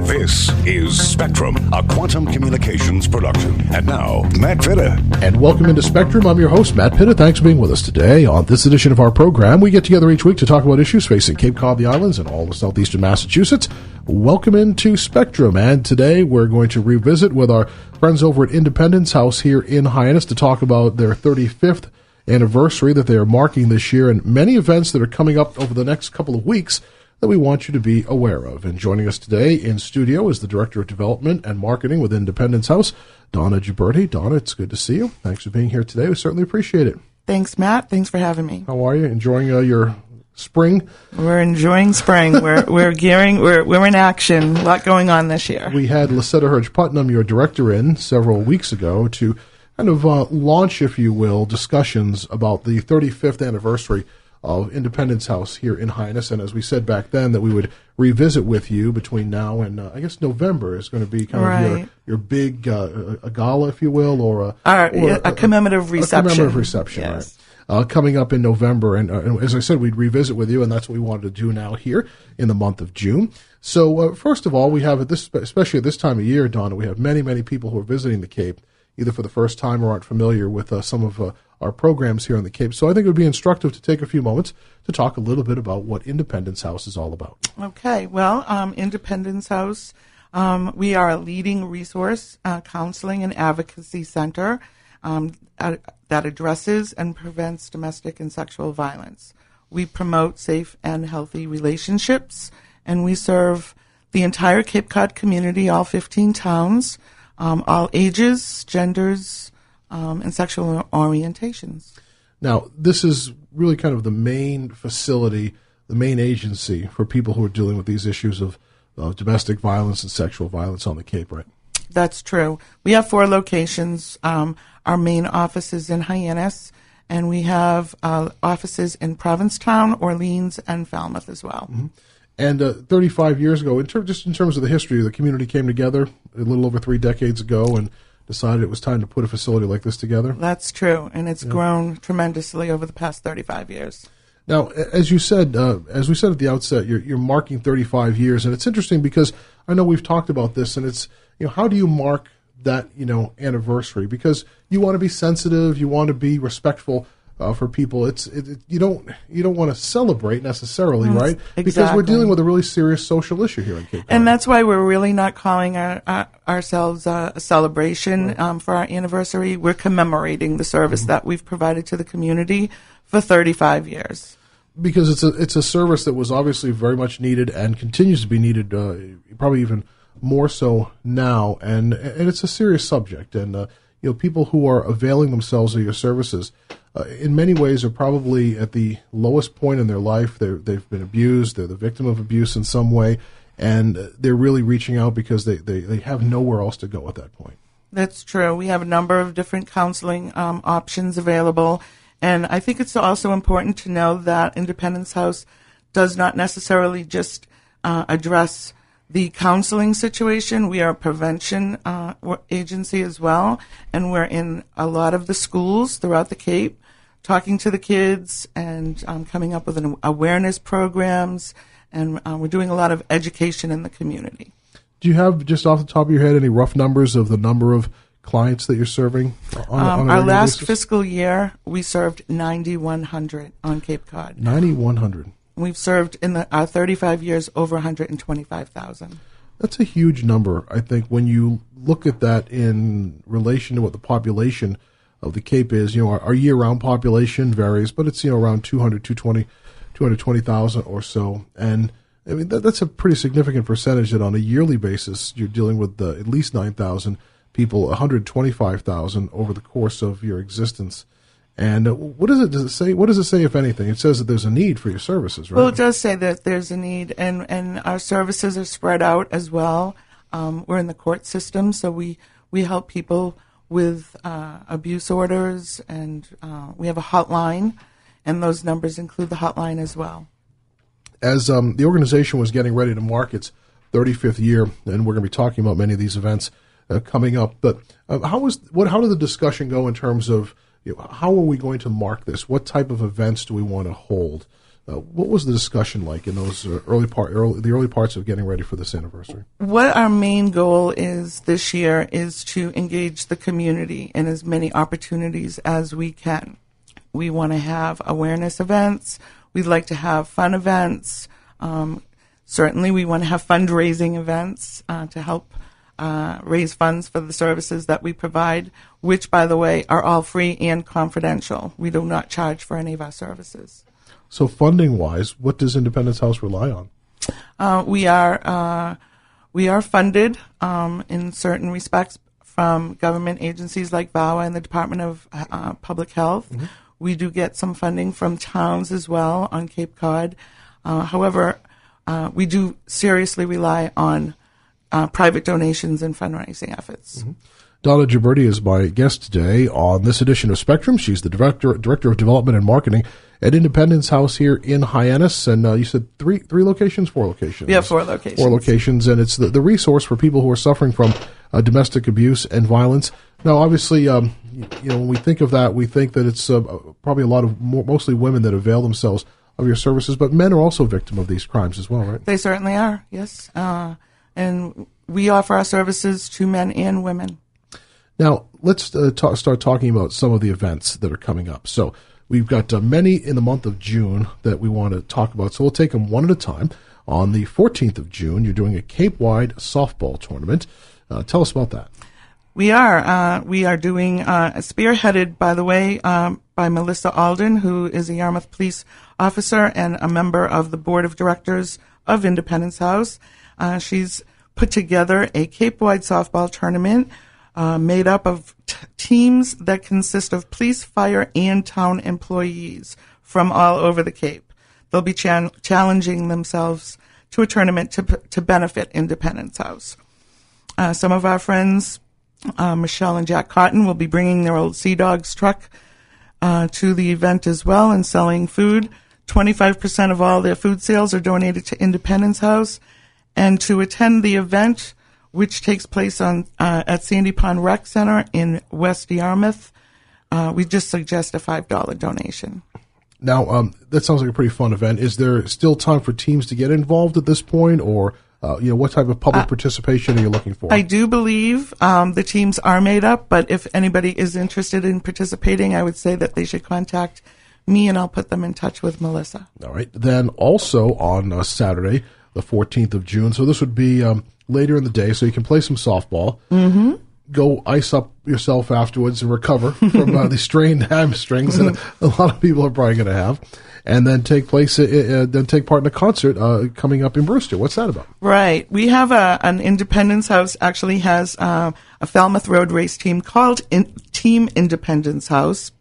This is Spectrum, a quantum communications production. And now, Matt Pitta. And welcome into Spectrum. I'm your host, Matt Pitta. Thanks for being with us today. On this edition of our program, we get together each week to talk about issues facing Cape Cod, the islands, and all of southeastern Massachusetts. Welcome into Spectrum. And today we're going to revisit with our friends over at Independence House here in Hyannis to talk about their 35th anniversary that they are marking this year and many events that are coming up over the next couple of weeks that we want you to be aware of. And joining us today in studio is the Director of Development and Marketing with Independence House, Donna Ghiberti. Donna, it's good to see you. Thanks for being here today. We certainly appreciate it. Thanks, Matt. Thanks for having me. How are you? Enjoying your spring? We're enjoying spring. We're in action. A lot going on this year. We had Lisetta Hurge-Putnam, your director, in several weeks ago to kind of launch, if you will, discussions about the 35th anniversary of Independence House here in Hyannis. And as we said back then, that we would revisit with you between now and I guess November is going to be kind of your big a gala, if you will, or a commemorative reception. A commemorative reception, yes. Right. Coming up in November. And as I said, we'd revisit with you, and that's what we wanted to do now here in the month of June. So first of all, we have, especially at this time of year, Donna, we have many, many people who are visiting the Cape, either for the first time or aren't familiar with some of our programs here on the Cape. So I think it would be instructive to take a few moments to talk a little bit about what Independence House is all about. Okay. Well, Independence House, we are a leading resource counseling and advocacy center that addresses and prevents domestic and sexual violence. We promote safe and healthy relationships, and we serve the entire Cape Cod community, all 15 towns, all ages, genders, and sexual orientations. Now, this is really kind of the main facility, the main agency for people who are dealing with these issues of domestic violence and sexual violence on the Cape, right? That's true. We have 4 locations. Our main office is in Hyannis, and we have offices in Provincetown, Orleans, and Falmouth as well. Mm-hmm. And 35 years ago, in terms of the history, the community came together a little over 3 decades ago and decided it was time to put a facility like this together. That's true, and it's grown tremendously over the past 35 years. Now, as you said, as we said at the outset, you're marking 35 years, and it's interesting because I know we've talked about this, and it's, how do you mark that, anniversary? Because you want to be sensitive, you want to be respectful for people. You don't want to celebrate necessarily, right? Exactly. Because we're dealing with a really serious social issue here in Cape Cod. And that's why we're really not calling ourselves a celebration for our anniversary. We're commemorating the service that we've provided to the community for 35 years. Because it's a service that was obviously very much needed and continues to be needed, probably even more so now. And it's a serious subject. And people who are availing themselves of your services, in many ways, are probably at the lowest point in their life. They've been abused. They're the victim of abuse in some way, and they're really reaching out because they have nowhere else to go at that point. That's true. We have a number of different counseling options available, and I think it's also important to know that Independence House does not necessarily just address the counseling situation. We are a prevention agency as well, and we're in a lot of the schools throughout the Cape, talking to the kids and coming up with awareness programs, and we're doing a lot of education in the community. Do you have, just off the top of your head, any rough numbers of the number of clients that you're serving on our last fiscal year, we served 9,100 on Cape Cod. 9,100. We've served in our 35 years over 125,000. That's a huge number, I think, when you look at that in relation to what the population of the Cape is. Our year-round population varies, but it's around 220,000 or so. And I mean that's a pretty significant percentage that on a yearly basis you're dealing with at least 9,000 people, 125,000 over the course of your existence. And does it say? What does it say, if anything? It says that there's a need for your services, right? Well, it does say that there's a need, and our services are spread out as well. We're in the court system, so we help people with abuse orders, and we have a hotline, and those numbers include the hotline as well. As the organization was getting ready to mark its 35th year, and we're going to be talking about many of these events coming up, but how did the discussion go in terms of how are we going to mark this? What type of events do we want to hold What was the discussion like in those the early parts of getting ready for this anniversary? What our main goal is this year is to engage the community in as many opportunities as we can. We want to have awareness events. We'd like to have fun events. Certainly, we want to have fundraising events to help raise funds for the services that we provide, which, by the way, are all free and confidential. We do not charge for any of our services. So funding-wise, what does Independence House rely on? We are funded in certain respects from government agencies like VAWA and the Department of Public Health. Mm-hmm. We do get some funding from towns as well on Cape Cod. However, we do seriously rely on private donations and fundraising efforts. Mm-hmm. Donna Gibberti is my guest today on this edition of Spectrum. She's the Director of Development and Marketing at Independence House here in Hyannis. And you said four locations? Yeah, 4 locations. 4 locations, and it's the resource for people who are suffering from domestic abuse and violence. Now, obviously, when we think of that, we think that it's probably a lot of mostly women that avail themselves of your services, but men are also victim of these crimes as well, right? They certainly are, yes. And we offer our services to men and women. Now, let's start talking about some of the events that are coming up. So we've got many in the month of June that we want to talk about. So we'll take them one at a time. On the 14th of June, you're doing a Cape-wide softball tournament. Tell us about that. We are doing, spearheaded, by the way, by Melissa Alden, who is a Yarmouth police officer and a member of the board of directors of Independence House. She's put together a Cape-wide softball tournament made up of teams that consist of police, fire, and town employees from all over the Cape. They'll be challenging themselves to a tournament to benefit Independence House. Some of our friends, Michelle and Jack Cotton, will be bringing their old Sea Dogs truck to the event as well and selling food. 25% of all their food sales are donated to Independence House. And to attend the event, which takes place at Sandy Pond Rec Center in West Yarmouth, we just suggest a $5 donation. Now, that sounds like a pretty fun event. Is there still time for teams to get involved at this point, or what type of public participation are you looking for? I do believe the teams are made up, but if anybody is interested in participating, I would say that they should contact me, and I'll put them in touch with Melissa. All right. Then also on Saturday, the 14th of June, so this would be later in the day, so you can play some softball. Mm-hmm. Go ice up yourself afterwards and recover from the strained hamstrings that a lot of people are probably going to have, and then take part in a concert coming up in Brewster. What's that about? Right, we have an Independence House actually has a Falmouth Road Race team called Team Independence House,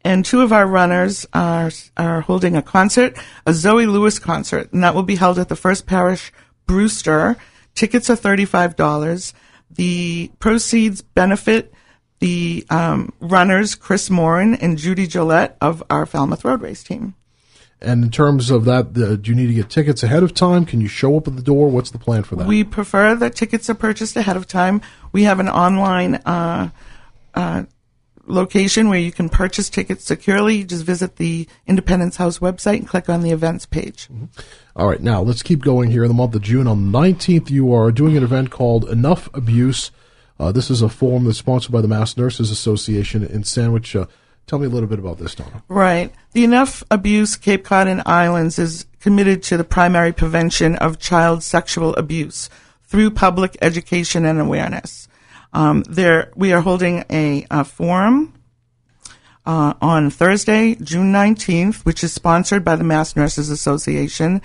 and 2 of our runners are holding a concert, a Zoe Lewis concert, and that will be held at the First Parish Brewster. Tickets are $35. The proceeds benefit the runners, Chris Morin and Judy Gillette of our Falmouth Road Race team. And in terms of that, do you need to get tickets ahead of time? Can you show up at the door? What's the plan for that? We prefer that tickets are purchased ahead of time. We have an online location where you can purchase tickets securely. You just visit the Independence House website and click on the events page. Mm-hmm. All right, now let's keep going here. In the month of June, on the 19th, you are doing an event called Enough Abuse. This is a forum that's sponsored by the Mass Nurses Association in Sandwich. Tell me a little bit about this, Donna. Right. The Enough Abuse Cape Cod and Islands is committed to the primary prevention of child sexual abuse through public education and awareness. We are holding a forum on Thursday, June 19th, which is sponsored by the Mass Nurses Association.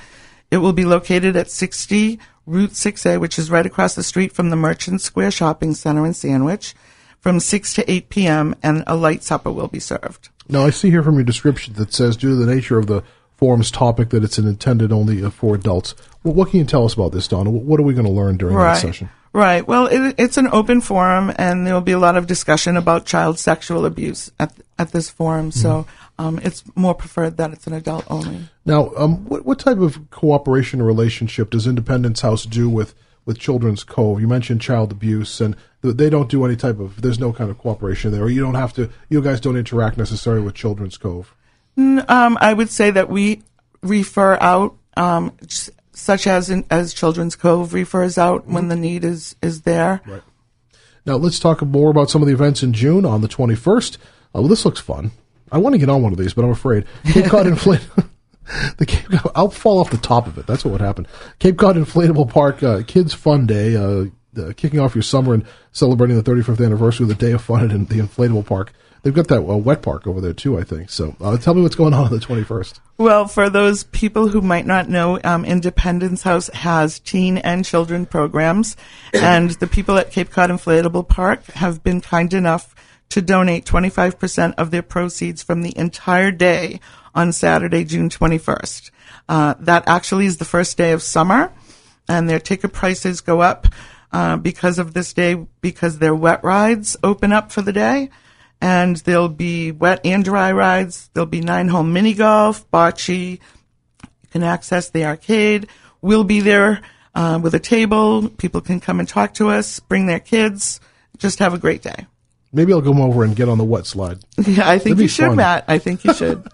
It will be located at 60 Route 6A, which is right across the street from the Merchant Square Shopping Center in Sandwich, from 6 to 8 p.m., and a light supper will be served. Now, I see here from your description that says, due to the nature of the forum's topic, that it's intended only for adults. Well, what can you tell us about this, Donna? What are we going to learn during that session? Right. Well, it's an open forum, and there will be a lot of discussion about child sexual abuse at this forum. So it's more preferred that it's an adult only. Now, what type of cooperation or relationship does Independence House do with Children's Cove? You mentioned child abuse, and they don't do any type of. There's no kind of cooperation there, or you don't have to. You guys don't interact necessarily with Children's Cove. I would say that we refer out, such as Children's Cove refers out when the need is there. Right. Now, let's talk more about some of the events in June on the 21st. Well, this looks fun. I want to get on one of these, but I'm afraid. Cape Cod I'll fall off the top of it. That's what would happen. Cape Cod Inflatable Park Kids Fun Day, kicking off your summer and celebrating the 35th anniversary of the Day of Fun at the Inflatable Park. They've got that wet park over there, too, I think. So tell me what's going on the 21st. Well, for those people who might not know, Independence House has teen and children programs, and the people at Cape Cod Inflatable Park have been kind enough to donate 25% of their proceeds from the entire day on Saturday, June 21st. That actually is the first day of summer, and their ticket prices go up because of this day, because their wet rides open up for the day. And there'll be wet and dry rides. There'll be 9-hole mini golf, bocce. You can access the arcade. We'll be there with a table. People can come and talk to us, bring their kids, just have a great day. Maybe I'll come over and get on the wet slide. Yeah, I think you should, fun. Matt. I think you should.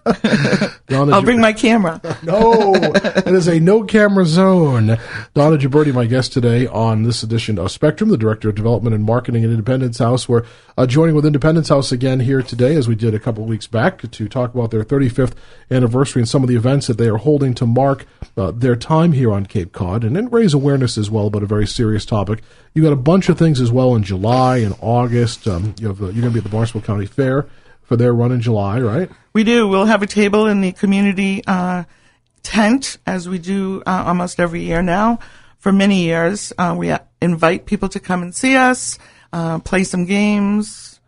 I'll bring my camera. No, it is a no-camera zone. Donna Gibberti, my guest today on this edition of Spectrum, the Director of Development and Marketing at Independence House. We're joining with Independence House again here today, as we did a couple of weeks back, to talk about their 35th anniversary and some of the events that they are holding to mark their time here on Cape Cod, and then raise awareness as well about a very serious topic. You got a bunch of things as well in July and August. You're going to be at the Barnstable County Fair for their run in July, right? We do. We'll have a table in the community tent, as we do almost every year now. For many years, we invite people to come and see us, play some games,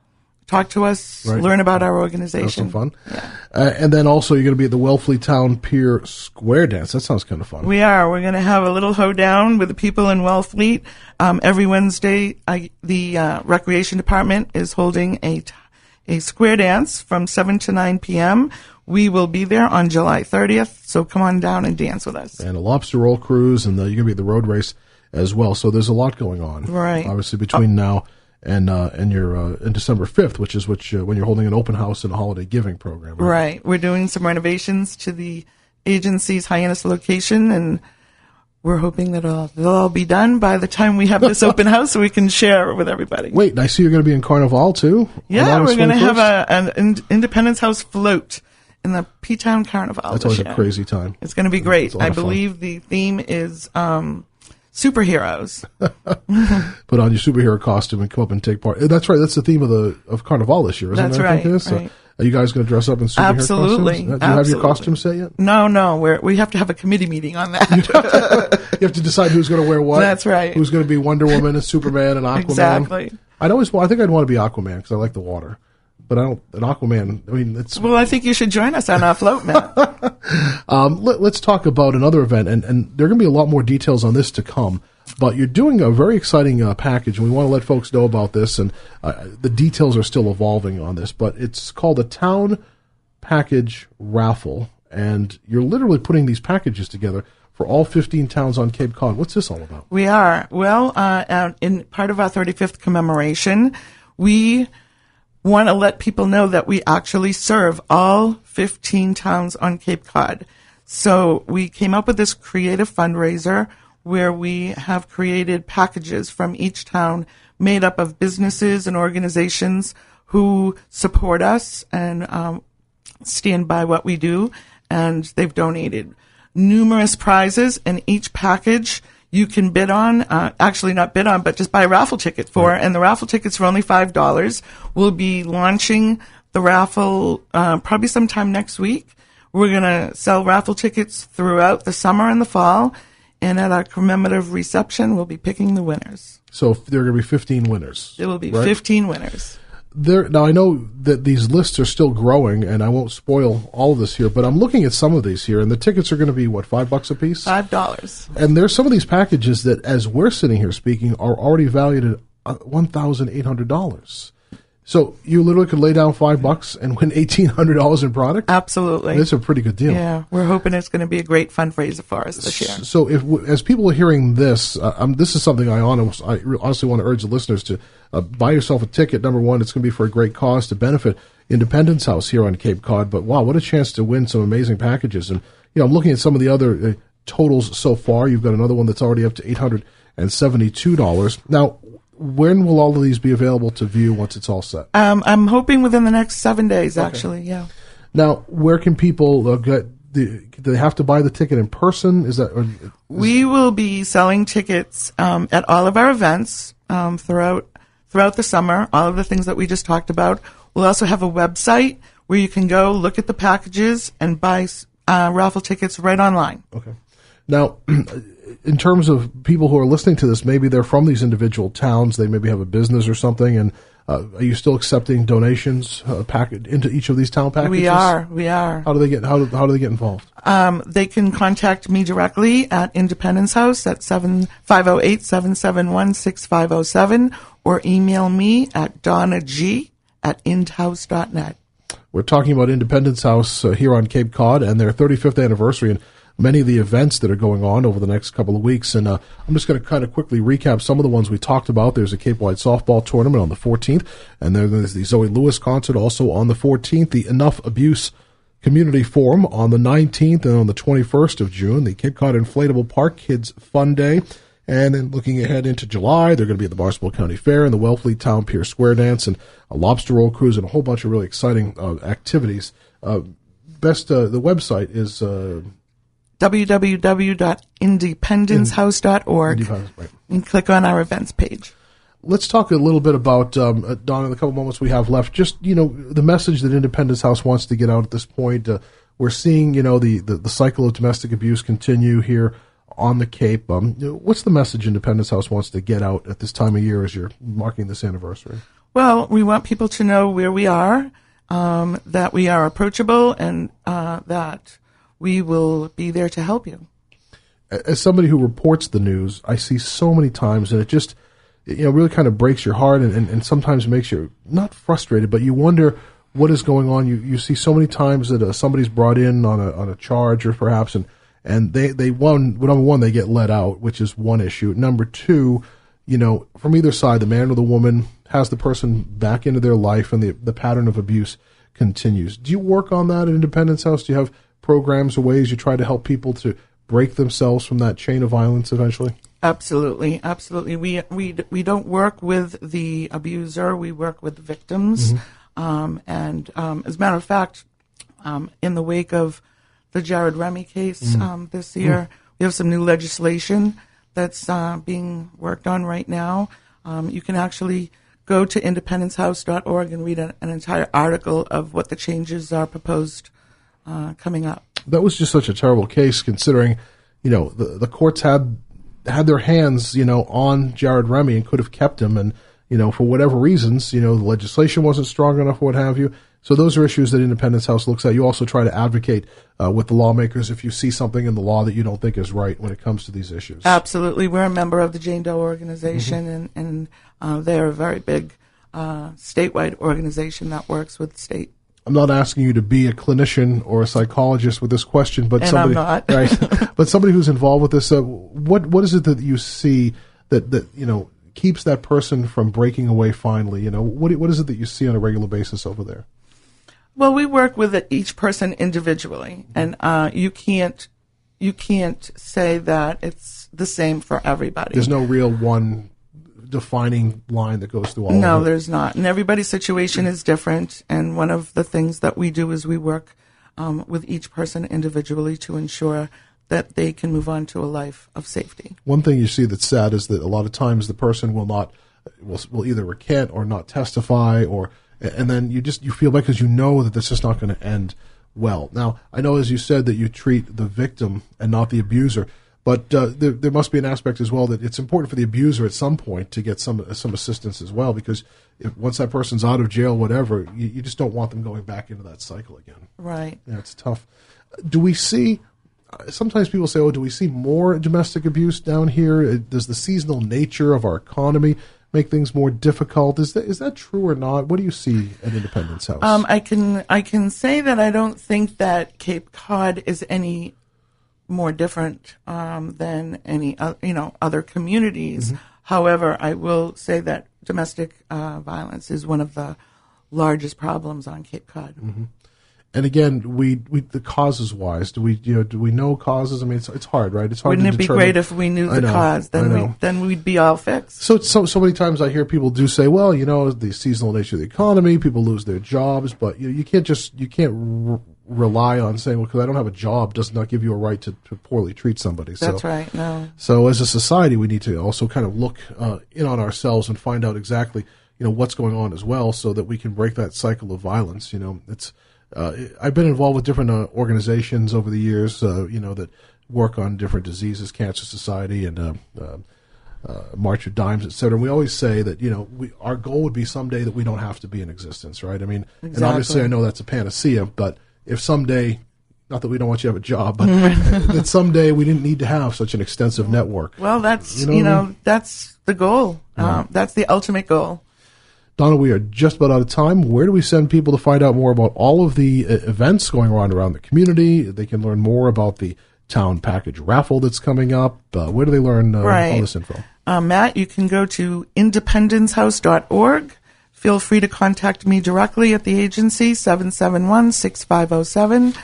talk to us, right. Learn about our organization. Have some fun. Yeah. And then also you're going to be at the Wellfleet Town Pier Square Dance. That sounds kind of fun. We are. We're going to have a little hoedown with the people in Wellfleet. Every Wednesday, the Recreation Department is holding a square dance from 7 to 9 p.m. We will be there on July 30th, so come on down and dance with us. And a lobster roll cruise, and you're going to be at the road race as well. So there's a lot going on. Right. Obviously, between now and you're in December 5th, which is when you're holding an open house and a holiday giving program. Right. We're doing some renovations to the agency's Hyannis location, and we're hoping that they'll all be done by the time we have this open house so we can share it with everybody. Wait, and I see you're going to be in Carnival, too? Yeah, we're going to have an Independence House float in the P-Town Carnival. That's always a crazy time. It's going to be great. I believe the theme is superheroes. Put on your superhero costume and come up and take part. That's right. That's the theme of Carnival this year, isn't it? That's right. Right. So, are you guys going to dress up in superhero Absolutely. costumes? Do you have your costume set yet? No. We have to have a committee meeting on that. You have to decide who's going to wear what. That's right. Who's going to be Wonder Woman and Superman and Aquaman. Exactly. I think I'd want to be Aquaman because I like the water. But an Aquaman, I mean, it's... Well, I think you should join us on our float, Matt. Let's talk about another event, and there are going to be a lot more details on this to come. But you're doing a very exciting package, and we want to let folks know about this, and the details are still evolving on this. But it's called a Town Package Raffle, and you're literally putting these packages together for all 15 towns on Cape Cod. What's this all about? We are. Well, in part of our 35th commemoration, we want to let people know that we actually serve all 15 towns on Cape Cod. So we came up with this creative fundraiser where we have created packages from each town made up of businesses and organizations who support us and stand by what we do. And they've donated numerous prizes, and each package you can bid on, actually not bid on, but just buy a raffle ticket for. Right. And the raffle tickets are only $5. We'll be launching the raffle probably sometime next week. We're going to sell raffle tickets throughout the summer and the fall. And at our commemorative reception, we'll be picking the winners. So there are going to be 15 winners. There will be 15 winners. Now, I know that these lists are still growing, and I won't spoil all of this here, but I'm looking at some of these here, and the tickets are going to be, what, $5 a piece? $5. And there's some of these packages that, as we're sitting here speaking, are already valued at $1,800. So you literally could lay down $5 and win $1,800 in product? Absolutely. That's a pretty good deal. Yeah, we're hoping it's going to be a great fundraiser for us this year. So as people are hearing this, this is something I honestly want to urge the listeners to buy yourself a ticket. Number one, it's going to be for a great cause to benefit Independence House here on Cape Cod. But wow, what a chance to win some amazing packages. And I'm looking at some of the other totals so far. You've got another one that's already up to $872. Now, when will all of these be available to view once it's all set? I'm hoping within the next 7 days, actually, yeah. Now, where can people get do they have to buy the ticket in person? We will be selling tickets at all of our events throughout the summer, all of the things that we just talked about. We'll also have a website where you can go look at the packages and buy raffle tickets right online. Okay. Now, in terms of people who are listening to this, maybe they're from these individual towns. They maybe have a business or something. And are you still accepting donations into each of these town packages? We are. How do they get involved? They can contact me directly at Independence House at 508-771-6507 or email me at donnag@indhouse.net. We're talking about Independence House here on Cape Cod and their 35th anniversary and many of the events that are going on over the next couple of weeks. And I'm just going to kind of quickly recap some of the ones we talked about. There's a Cape Wide softball tournament on the 14th, and then there's the Zoe Lewis concert also on the 14th, the Enough Abuse Community Forum on the 19th, and on the 21st of June, the Cape Cod Inflatable Park Kids Fun Day. And then looking ahead into July, they're going to be at the Barnstable County Fair and the Wellfleet Town Pier Square Dance and a lobster roll cruise and a whole bunch of really exciting activities. The website is www.independencehouse.org and click on our events page. Let's talk a little bit about, Don, in the couple moments we have left, just, the message that Independence House wants to get out at this point. We're seeing, the cycle of domestic abuse continue here on the Cape. What's the message Independence House wants to get out at this time of year as you're marking this anniversary? Well, we want people to know where we are, that we are approachable, and that we will be there to help you. As somebody who reports the news, I see so many times, and it just really kind of breaks your heart and sometimes makes you not frustrated, but you wonder what is going on. You see so many times that somebody's brought in on a charge or perhaps, and they number one, they get let out, which is one issue. Number two, from either side, the man or the woman has the person back into their life and the pattern of abuse continues. Do you work on that at Independence House? Do you have programs or ways you try to help people to break themselves from that chain of violence eventually? Absolutely. We don't work with the abuser. We work with the victims. Mm-hmm. As a matter of fact, in the wake of the Jared Remy case this year, we have some new legislation that's being worked on right now. You can actually go to independencehouse.org and read an entire article of what the changes are proposed coming up. That was just such a terrible case, considering, the courts had their hands, on Jared Remy and could have kept him, and for whatever reasons, the legislation wasn't strong enough, what have you. So those are issues that Independence House looks at. You also try to advocate with the lawmakers if you see something in the law that you don't think is right when it comes to these issues. Absolutely, we're a member of the Jane Doe organization, and they're a very big statewide organization that works with state. I'm not asking you to be a clinician or a psychologist with this question, but I'm not. Right? But somebody who's involved with this, what is it that you see that keeps that person from breaking away finally? What is it that you see on a regular basis over there? Well, we work with each person individually, and you can't say that it's the same for everybody. There's no real one defining line that goes through all of it. No, there's not. And everybody's situation is different. And one of the things that we do is we work with each person individually to ensure that they can move on to a life of safety. One thing you see that's sad is that a lot of times the person will either recant or not testify, and then you feel bad because you know that this is not going to end well. Now, I know, as you said, that you treat the victim and not the abuser. But there must be an aspect as well that it's important for the abuser at some point to get some assistance as well, because once that person's out of jail, whatever, you just don't want them going back into that cycle again. Right. Yeah, it's tough. Do we see, sometimes people say, do we see more domestic abuse down here? Does the seasonal nature of our economy make things more difficult? Is that true or not? What do you see at Independence House? I can say that I don't think that Cape Cod is any more different than any other communities. Mm-hmm. However, I will say that domestic violence is one of the largest problems on Cape Cod. Mm-hmm. And again, we the causes wise, do we know causes? I mean, it's hard, right? It's hard. Wouldn't to it be determine. great if we knew the cause? Then we'd be all fixed. So many times I hear people do say, well, the seasonal nature of the economy, people lose their jobs, but you can't rely on saying, well, because I don't have a job does not give you a right to poorly treat somebody. That's right. No. So as a society, we need to also kind of look in on ourselves and find out exactly what's going on as well, so that we can break that cycle of violence. It's I've been involved with different organizations over the years, that work on different diseases, Cancer Society and March of Dimes, et cetera. And we always say that, our goal would be someday that we don't have to be in existence, right? I mean, Exactly. And obviously I know that's a panacea, but if someday, not that we don't want you to have a job, but that someday we didn't need to have such an extensive network. Well, that's, that's the goal. Yeah. That's the ultimate goal. Donna, we are just about out of time. Where do we send people to find out more about all of the events going on around the community? They can learn more about the town package raffle that's coming up. Where do they learn all this info? Matt, you can go to independencehouse.org. Feel free to contact me directly at the agency, 771-6507,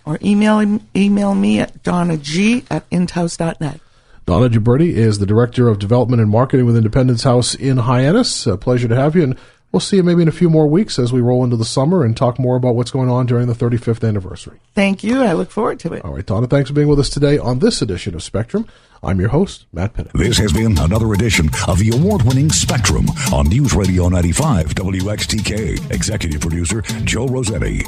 or email me at donnag@inthouse.net. Donna Gibberti is the Director of Development and Marketing with Independence House in Hyannis. A pleasure to have you, and we'll see you maybe in a few more weeks as we roll into the summer and talk more about what's going on during the 35th anniversary. Thank you. I look forward to it. All right, Donna, thanks for being with us today on this edition of Spectrum. I'm your host, Matt Pitta. This has been another edition of the award-winning Spectrum on News Radio 95 WXTK. Executive producer Joe Rossetti.